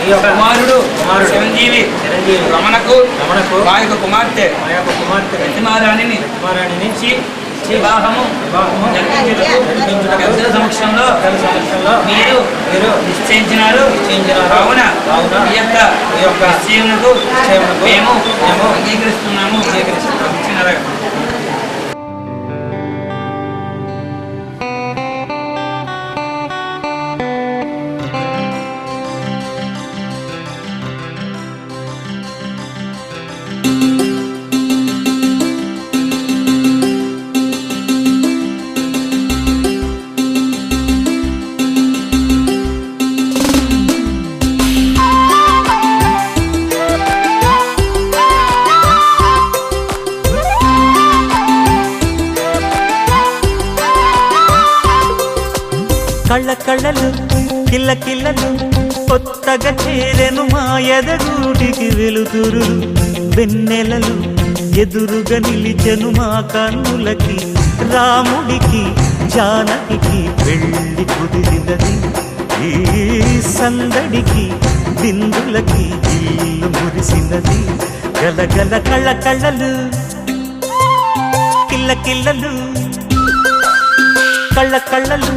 కుమారుడు చిరంజీవి రమణకు మా యొక్క కుమార్తె ప్రతిమారాణిని వివాహము పెద్దల సమక్షంలో మీరు నిశ్చయించినారు. కావున ఈ యొక్క నిశ్చయమునకు మేము అంగీకరిస్తున్నాము. కళ్ళ కళ్ళలు కిల్ల కిల్లలు కొత్తగా చేరెను మా ఎదగూటికి వెలుతురు వెన్నెలలు ఎదురుగా నిలిచెను మా కన్నులకి రాముడికి జానకి పెళ్లి కుదిరినది ఈ సందడికి బిందులకి ఇల్లు మురిసినది గలగల కళ్ళ కళ్ళలు కిల్ల కిల్లలు కళ్ళ కళ్ళలు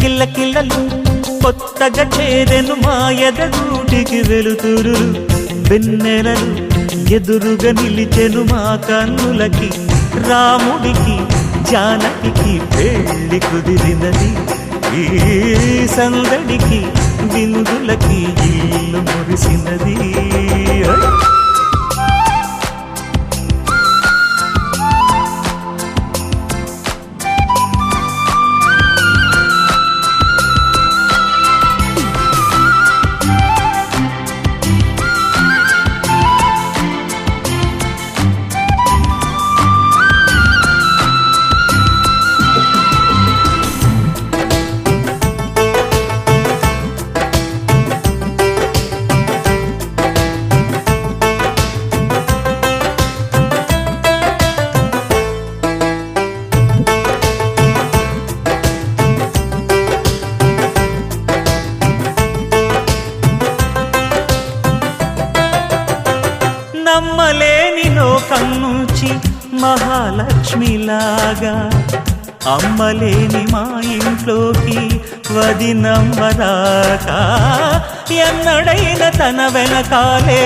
కిల్ల కిల్లలు కొత్తగా చేరెను మా ఎదగూటికి వెలుతురు వెన్నెలలు ఎదురుగా నిలిచెను మా కన్నులకి రాముడికి జానకి పెళ్లి కుదిరినది ఈ సందడికి బిందులకి ఇల్లు మురిసినది. నమ్మలేని లోకం నుంచి మహాలక్ష్మిలాగా అమ్మలేని మా ఇంట్లోకి వదినమ్మరాక ఎన్నడైన తన వెనకాలే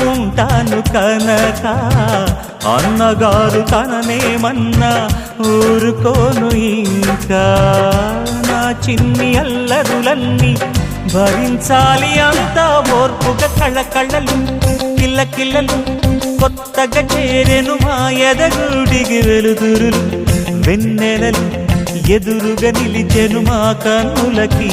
ఉంటాను కనక అన్నగారు తననేమన్నా ఊరుకోను ఇంకా నా చిన్ని అల్లరులన్నీ భరించాలి అంతా ఓర్పుగా కళ్ళ కళ్ళలు కిల్ల కిల్లలు కొత్తగా చేరెను మా ఎదగూడికి వెలుతురు వెన్నెలలు ఎదురుగా నిలిచెను మా కన్నులకి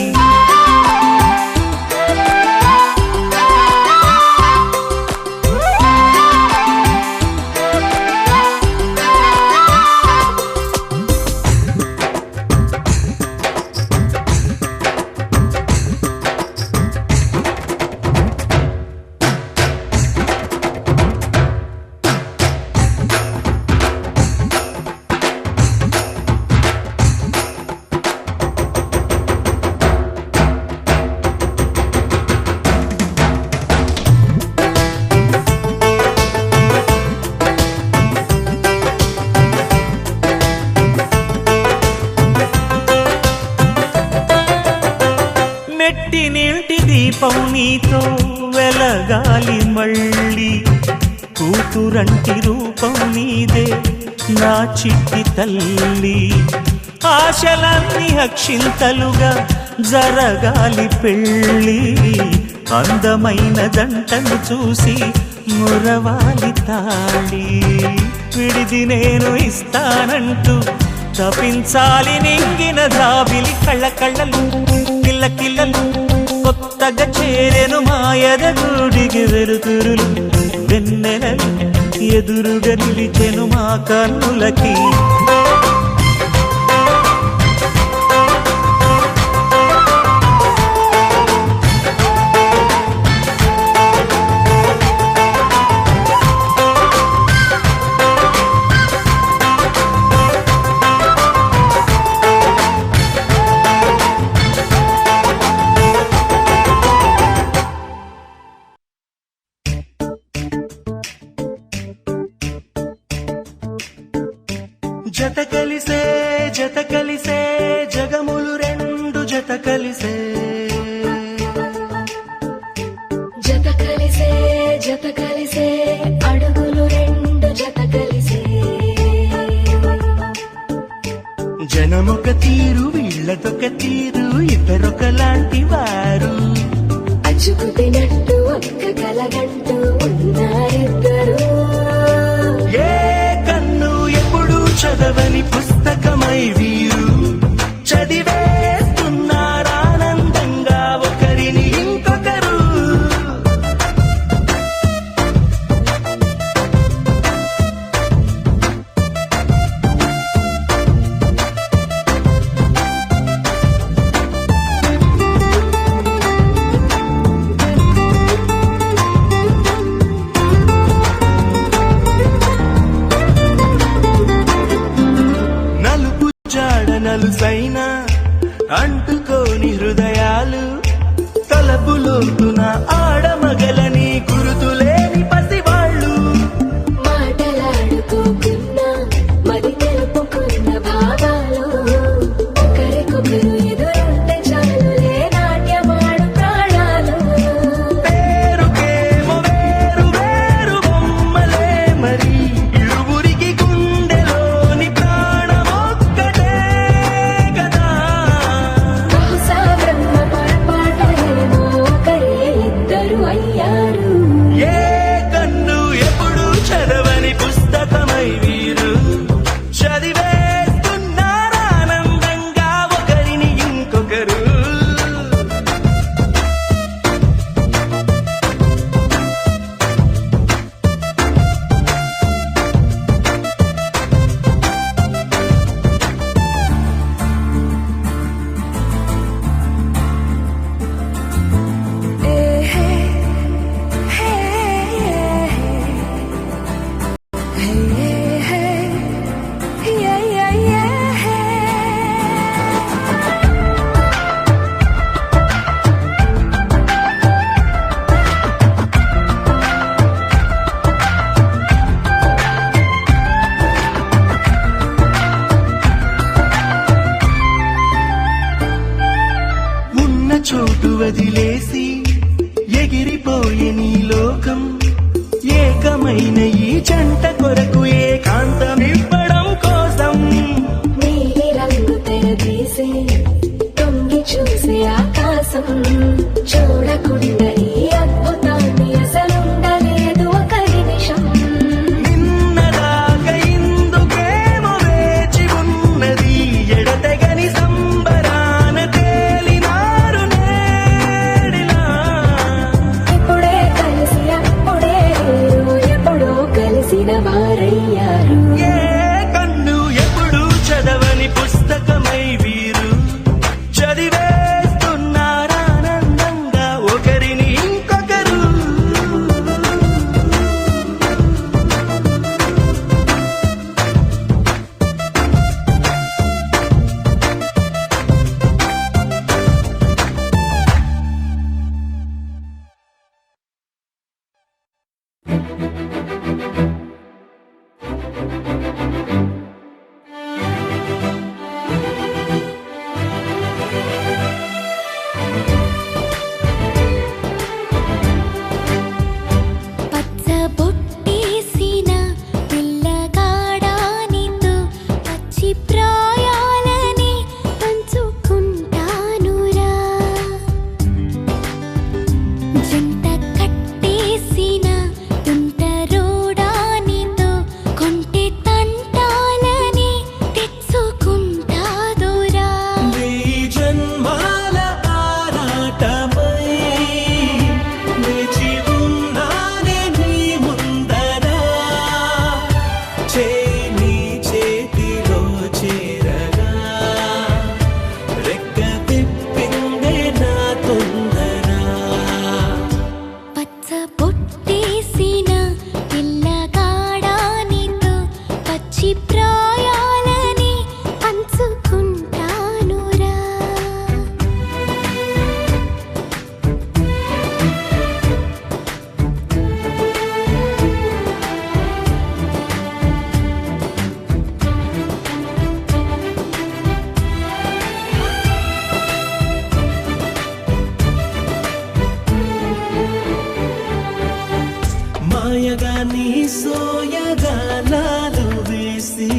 నీటి దీపం నీతో వెలగాలి మళ్ళీ కూతురంటి రూపం నీదే నా చిట్టి తల్లి ఆశలన్నీ అక్షింతలుగా జరగాలి పెళ్ళి అందమైన దంటను చూసి మురవాలి తాళి విడిది నేను ఇస్తానంటూ తపించాలి నింగిన జాబిలి కళ్ళ కళ్ళలు కిల్ల కిల్లలు కొత్తగా చేరెను మా ఎదగూడికి వెలుతురులు వెన్నెలలు ఎదురుగా నిలిచెను మా కన్నులకి కలిసే జత కలిసే అడుగులు రెండు జత కలిసే జనమొక తీరు వీళ్ళదొక తీరు ఇద్దరొకలాంటి వారు అచ్చుకు తినట్టు ఒక్క కలగంటూ ఉన్నారిద్దరు ఏ కన్ను ఎప్పుడు చదవని పుస్తకమై వీరు చదివేస్తున్నారానందంగా ఒకరిని ఇంకొకరు నలుపు జాడ నలుసైన అంటుకోని హృదయాలు తలపులోతున ఆడమగలని గురుతులేని పసివాళ్ళు మాటలాడుకోకున్నా మరి తెలుపుకున్న భావాలు ఒకరికొకరు ఎదురుంటే చాలులే నాట్యమాడు ప్రాణాలు పేరుకేమో వేరు వేరు బొమ్మలే మరి ఇరువురికి గుండెలోని ప్రాణమొక్కటే కదా బహుశా బ్రహ్మ పొరపాటులేమో ఒకరే ఇద్దరు అయ్యారు ఏ కన్ను ఎప్పుడు చదవని పుస్తకమై వీరు చదివేస్తున్నారానందంగా ఒకరిని ఇంకొకరు ఉన్న చోటు వదిలేసి ఎగిరిపోయే నీ లోకం ఏకమైన ఈ జంట కొరకు ఏకాంతమివ్వడం కోసం నీలి రంగు తెరదీసే తొంగి చూసే ఆకాశం చూడకుండా ఈ అద్భుతాన్ని అసలుండలేదు ఒక నిమిషం నిన్నదాకా ఇందుకేమో వేచి ఉన్నది ఎడతెగని సంబరాన తేలినారు నేడిలా ఇప్పుడే కలిసి అప్పుడే లేరు ఎప్పుడో కలిసిన వారయ్యారు ఏ సోయగానాలు వేసి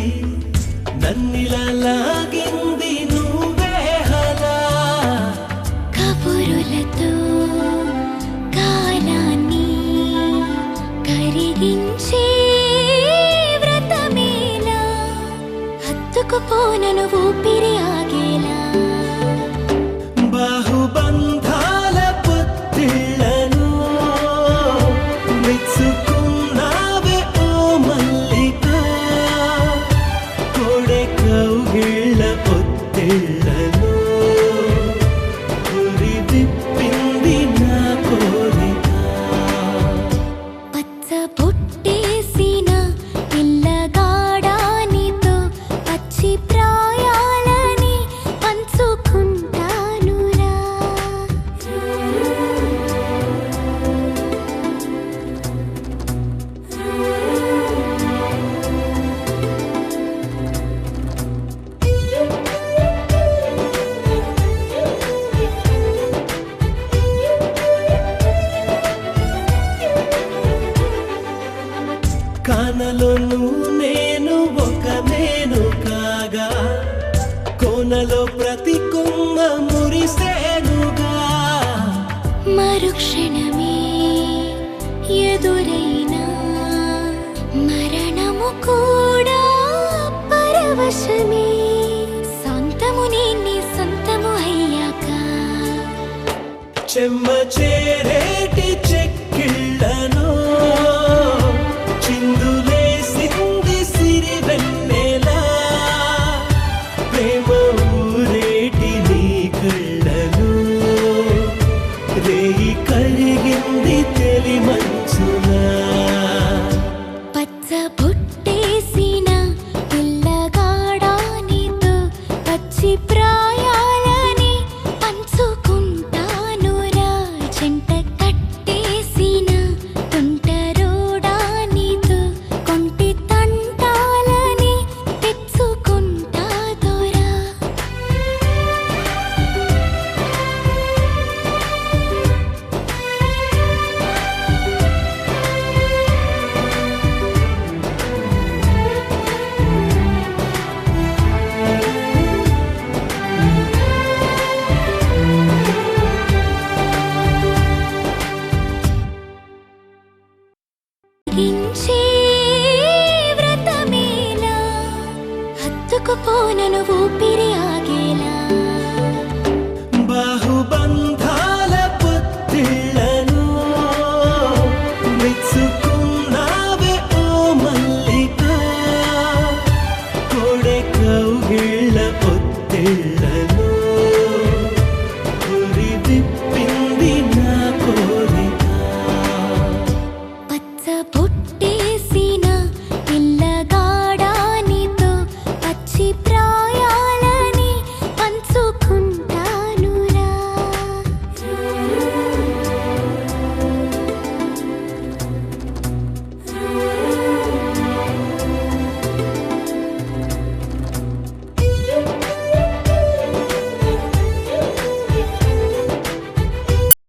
నన్నిలా లాగింది నువ్వే హలా. కబురులతో కాలాన్ని కరిగించే వ్రతమేలా, హత్తుకుపోనను ఊపిరి ఆగేలా. బాహుబంధాల పొత్తిళ్లను మెచ్చుకున్నావే ఓ మల్లిక, కోడె కౌగిళ్ళ పొత్తిళ్లను గురి విప్పింది నా కోరిక. పచ్చ పుట్టేసిన పిల్లగాడానితో పచ్చి ప్రాయాలని పంచుకుంటానురా. కానలోను నేను ఒక నేను కాగా, కోనలో ప్రతి కొమ్మ మురిసేనుగా. మరుక్షణమే ఎదురైనా మరణము కూడా పరవశమే. సొంతము నీ సొంతము అయ్యాక చెమ్మ చేరేటి